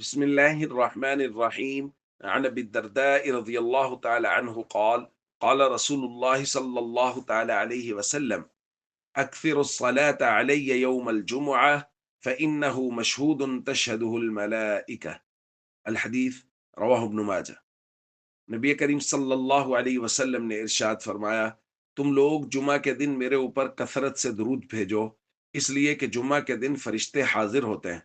بسم الله الرحمن الرحيم. عن أبي الدرداء رضي الله تعالى عنه قال قال رسول الله صلى الله تعالى عليه وسلم: أكثر الصلاة علي يوم الجمعة فإنه مشهود تشهده الملائكة. الحدیث رواہ ابن ماجہ۔ نبی کریم صلی اللہ علیہ وسلم نے ارشاد فرمایا، تم لوگ جمعہ کے دن میرے اوپر کثرت سے درود بھیجو، اس لیے کہ جمعہ کے دن فرشتے حاضر ہوتے ہیں۔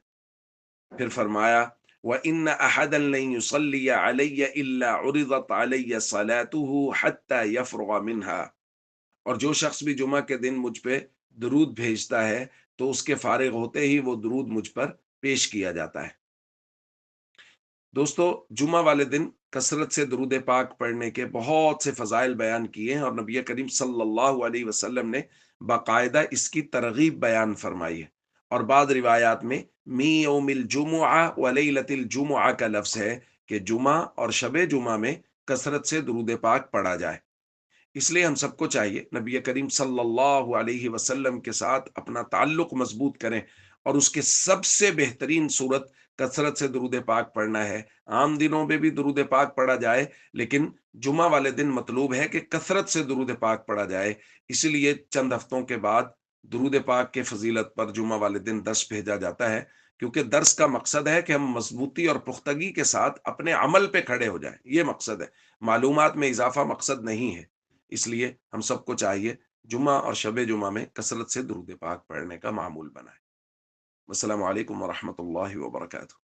پھر فرمایا، وَإِنَّ أَحَدًا لَن يُصَلِّيَ عَلَيَّ إِلَّا عُرِضَتْ عَلَيَّ صَلَاتُهُ حَتَّى يَفْرُغَ مِنْهَا۔ اور جو شخص بھی جمعہ کے دن مجھ پہ درود بھیجتا ہے تو اس کے فارغ ہوتے ہی وہ درود مجھ پر پیش کیا جاتا ہے۔ دوستو، جمعہ والے دن کثرت سے درود پاک پڑھنے کے بہت سے فضائل بیان کیے ہیں، اور نبی کریم صلی اللہ علیہ وسلم نے باقاعدہ اس کی ترغیب بیان فرمائی ہے۔ اور بعض روایات میں می یوم الجمعہ و لیلۃ الجمعہ کا لفظ ہے کہ جمعہ اور شب جمعہ میں کثرت سے درود پاک پڑھا جائے۔ اس لیے ہم سب کو چاہیے نبی کریم صلی اللہ علیہ وسلم کے ساتھ اپنا تعلق مضبوط کریں، اور اس کے سب سے بہترین صورت کثرت سے درود پاک پڑھنا ہے۔ عام دنوں میں بھی درود پاک پڑھا جائے، لیکن جمعہ والے دن مطلوب ہے کہ کثرت سے درود پاک پڑھا جائے۔ اسی لیے چند ہفتوں کے بعد درود پاک کے فضیلت پر جمعہ والے دن درس بھیجا جاتا ہے، کیونکہ درس کا مقصد ہے کہ ہم مضبوطی اور پختگی کے ساتھ اپنے عمل پہ کھڑے ہو جائیں، یہ مقصد ہے، معلومات میں اضافہ مقصد نہیں ہے۔ اس لیے ہم سب کو چاہیے جمعہ اور شب جمعہ میں کثرت سے درود پاک پڑھنے کا معمول بنائیں۔ السلام علیکم ورحمۃ اللہ وبرکاتہ۔